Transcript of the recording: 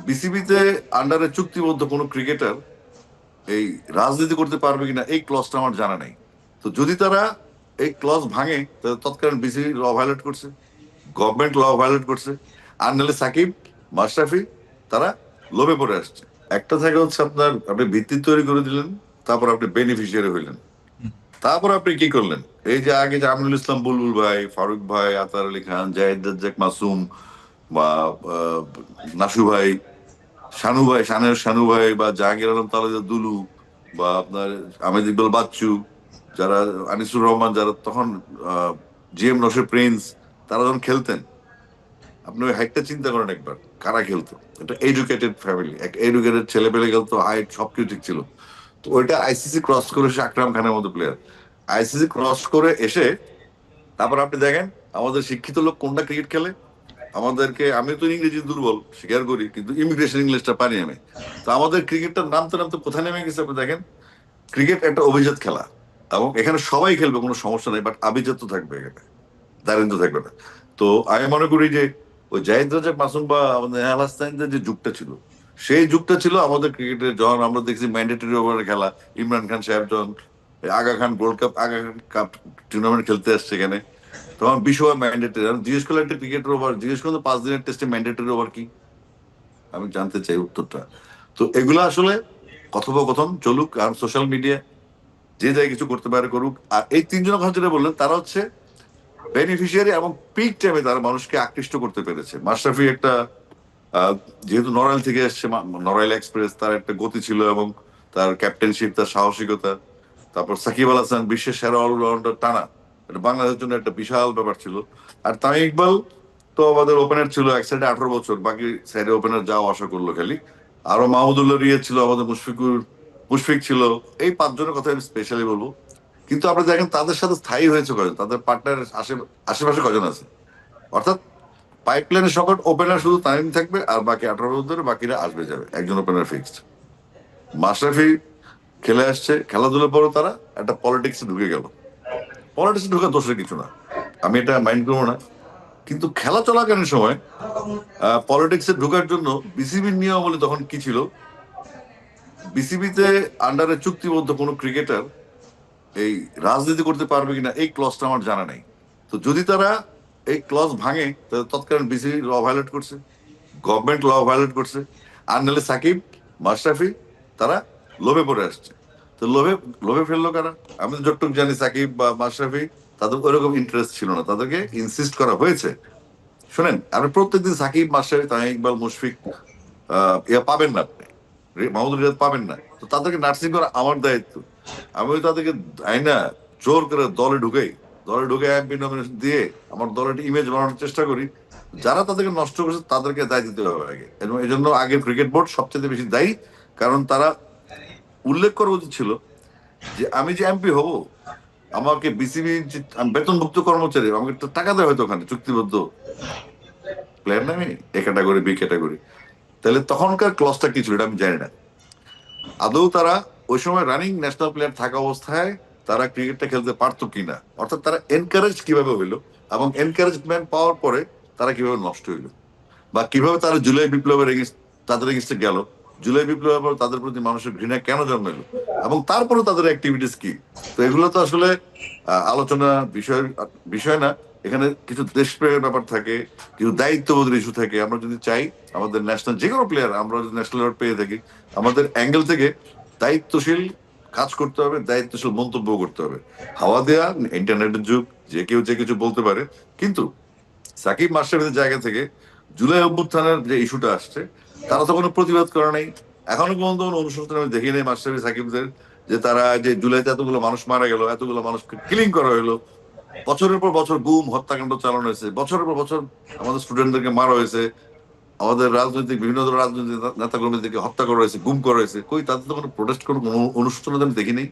বিসিবিতে আন্ডারে চুক্তিবদ্ধ কোনো ক্রিকেটার এই রাজনীতি করতে পারবে কিনা এই ক্লজটা আমার জানা নেই। তো যদি তারা এই ক্লজ ভাঙে তাহলে তৎকালীন বিসিবি ল ভায়োলেট করছে, গভর্নমেন্ট ল ভায়োলেট করছে। আর নাহলে সাকিব, মাশরাফি তারা লোভে পড়ে আসছে। একটা থাকে হচ্ছে আপনার আপনি ভিত্তি তৈরি করে দিলেন, তারপর আপনি বেনিফিশিয়ারি হইলেন, তারপর আপনি কি করলেন? এই যে আগে যে আমিনুল ইসলাম বুলবুল ভাই, ফারুক ভাই, আতার আলী খান, জাহিদ রাজ্জাক মাসুম বা নাসু ভাই, শানু ভাই, শানু ভাই বা জাহাঙ্গীর আলম তালুকদার দুলু বা আপনার আহমেদ ইকবাল বাচ্চু, যারা আনিসুর রহমান, যারা তখন জি এম নসির প্রিন্স, তারা যখন খেলতেন, আপনি ওই হাইটটা চিন্তা করেন একবার, কারা খেলতো? এটা এডুকেটেড ফ্যামিলি, এক এডুকেটেড ছেলে পেলে খেলতো, হাইট সবকিছু ঠিক ছিল। তো ওইটা আইসিসি ক্রস করে এসে আকরাম খানের মতো প্লেয়ার আইসিসি ক্রস করে এসে, তারপর আপনি দেখেন আমাদের শিক্ষিত লোক কোনটা ক্রিকেট খেলে। আমাদেরকে, আমি তো ইংরেজি দুর্বল স্বীকার করি, কিন্তু ইমিগ্রেশন ইংলিশটা পারি আমি। তো আমাদের ক্রিকেটটার নামতে নামতে কোথায় নেমে গেছে আপনি দেখেন। ক্রিকেট একটা অভিজাত খেলা, এবং এখানে সবাই খেলবে, কোনো সমস্যা নেই, বাট আভিজাত্য থাকবে এখানে, দারিদ্র থাকবে না। তো আমি মনে করি যে ওই জাহিদ রাজাক মাসুম বা আমাদের নেহাল হাসানদের যে যুগটা ছিল, সেই যুগটা ছিল আমাদের ক্রিকেটের। যখন আমরা দেখছি ম্যান্ডেটরি ওভারের খেলা, ইমরান খান সাহেব যখন Aga Khan gold cup, Aga Khan cup tournament খেলতে আসছে এখানে, তখন 20 ওভার ম্যান্ডেটরি। জিজ্ঞেস করলে একটা ক্রিকেটের ওভার, জিজ্ঞেস করলে 5 দিনের টেস্টে ম্যান্ডেটরি ওভার কি, আমি জানতে চাই উত্তরটা। তো এগুলো আসলে কথোপকথন চলুক, আর সোশ্যাল মিডিয়া যে যাই কিছু করতে পারে করুক। আর এই তিনজনের কথা যেটা বললেন, তারা হচ্ছে বেনিফিশিয়ারি, এবং পিক টাইমে তারা মানুষকে আকৃষ্ট করতে পেরেছে। মাশরাফি একটা যেহেতু নড়াইল থেকে এসছে, নড়াইল এক্সপ্রেস, তার একটা গতি ছিল, এবং তার ক্যাপ্টেনশিপ, তার সাহসিকতা। তারপর সাকিব আল হাসান বিশ্বের সেরা অলরাউন্ডার টানা, এটা বাংলাদেশের জন্য একটা বিশাল ব্যাপার ছিল। আর তামিম ইকবাল তো আমাদের ওপেনার ছিল, এক সাইডে 18 বছর, বাকি সাইডে ওপেনার যাও আশা করলো খালি। আরো মাহমুদুল্লাহ রিয়াদ ছিল, আমাদের মুশফিক ছিল। এই 5 জনের কথা আমি স্পেশালি বলবো। কিন্তু আপনি দেখেন তাদের সাথে স্থায়ী হয়েছে কজন, তাদের পার্টনার আশেপাশে কজন আছে। অর্থাৎ পাইপলাইনের সকল ওপেনার শুধু তামিম থাকবে, আর বাকি 18 বছর ধরে বাকিরা আসবে যাবে, একজন ওপেনার ফিক্সড। মাশরাফি খেলে আসছে, খেলাধুলার পরও তারা একটা পলিটিক্সে ঢুকে গেল। পলিটিক্সে ঢুকে দোষের কিছু না, আমি এটা মাইন্ড করবো না। কিন্তু খেলা চলাকালীন সময় পলিটিক্সে ঢোকার জন্য বিসিবির নিয়মাবলী তখন কি ছিল? বিসিবিতে আন্ডারে চুক্তিবদ্ধ কোনো ক্রিকেটার এই রাজনীতি করতে পারবে কিনা এই ক্লজটা আমার জানা নেই। তো যদি তারা এই ক্লজ ভাঙে তাহলে তৎকালীন বিসিবি ল ভায়োলেট করছে, গভর্নমেন্ট ল ভায়োলেট করছে। আর নাহলে সাকিব, মাশরাফি তারা লোভে পড়ে আসছে। তো লোভে লোভে ফেললো কারা? আমি তো যতটুকু জানি সাকিব বা মাশরাফি, তাদের ওইরকম ইন্টারেস্ট ছিল না, তাদেরকে ইনসিস্ট করা হয়েছে। শোনেন, আপনি প্রত্যেকদিন সাকিব, মাশরাফি, তামিম ইকবাল, মুশফিক ইয়া পাবেন না আপনি, মাহমুদুল রিয়াদ পাবেন না। তো তাদেরকে নার্সিং করা আমার দায়িত্ব। আমি তাদেরকে আইনা জোর করে দলে ঢুকে এমপি নমিনেশন দিয়ে আমার দলের একটা ইমেজ বানানোর চেষ্টা করি। যারা তাদেরকে নষ্ট করেছে তাদেরকে দায় দিতে হবে আগে, এবং এই জন্য আগে ক্রিকেট বোর্ড সবচেয়ে বেশি দায়ী। কারণ তারা উল্লেখ করা উচিত ছিল যে আমি যে এমপি হব, আমাকে বিসিবি, আমি বেতনভুক্ত কর্মচারী, আমাকে তো টাকা দেওয়া হয়তো ওখানে চুক্তিবদ্ধ প্লেয়ার না, আমি এ ক্যাটাগরি বি ক্যাটাগরি। তাহলে তখনকার ক্লসটা কি ছিল এটা আমি জানি না। আদৌ তারা ওই সময় রানিং ন্যাশনাল প্লেয়ার থাকা অবস্থায় তারা ক্রিকেটটা খেলতে পারতো কিনা, অর্থাৎ তারা এনকারেজ কিভাবে হইলো, এবং এনকারেজমেন্ট পাওয়ার পরে তারা কিভাবে নষ্ট হইলো, বা কিভাবে তারা জুলাই বিপ্লবের তাদের এগেনস্টে গেল, জুলাই বিপ্লবের পর তাদের প্রতি মানুষের ঘৃণা কেন জন্মাইলো, এবং তারপরে তাদের অ্যাক্টিভিটিস কি। তো এগুলো তো আসলে আলোচনা বিষয় বিষয় না। এখানে কিছু দেশপ্রেমের ব্যাপার থাকে, কিছু দায়িত্ববোধের ইস্যু থাকে। আমরা যদি চাই আমাদের ন্যাশনাল যে কোনো প্লেয়ার, আমরা যদি ন্যাশনাল অ্যাওয়ার্ড পেয়ে থাকি, আমাদের অ্যাঙ্গেল থেকে দায়িত্বশীল কাজ করতে হবে, দায়িত্বশীল মন্তব্য করতে হবে। হাওয়া দেয়া ইন্টারনেটের যুগ, যে কেউ যে কিছু বলতে পারে। কিন্তু সাকিব মাশরাফিদের জায়গা থেকে জুলাই অভ্যুত্থানের যে ইস্যুটা আসছে, তারা তো কোনো প্রতিবাদ করে নাই। এখনো পর্যন্ত কোনো অনুশোচনা আমি দেখি নাই মাশরাফি সাকিবদের, যে তারা যে জুলাইতে এতগুলো মানুষ মারা গেল, এতগুলো মানুষকে কিলিং করা হলো, বছরের পর বছর গুম হত্যাকাণ্ড চালানো হয়েছে, বছরের পর বছর আমাদের স্টুডেন্টদেরকে মারা হয়েছে, আমাদের রাজনৈতিক বিভিন্ন ধরনের রাজনৈতিক নেতাকর্মীদেরকে হত্যা করা হয়েছে, গুম করা হয়েছে। কই তাদের তো কোনো প্রোটেস্ট, কোনো অনুশোচনা আমি দেখি নাই।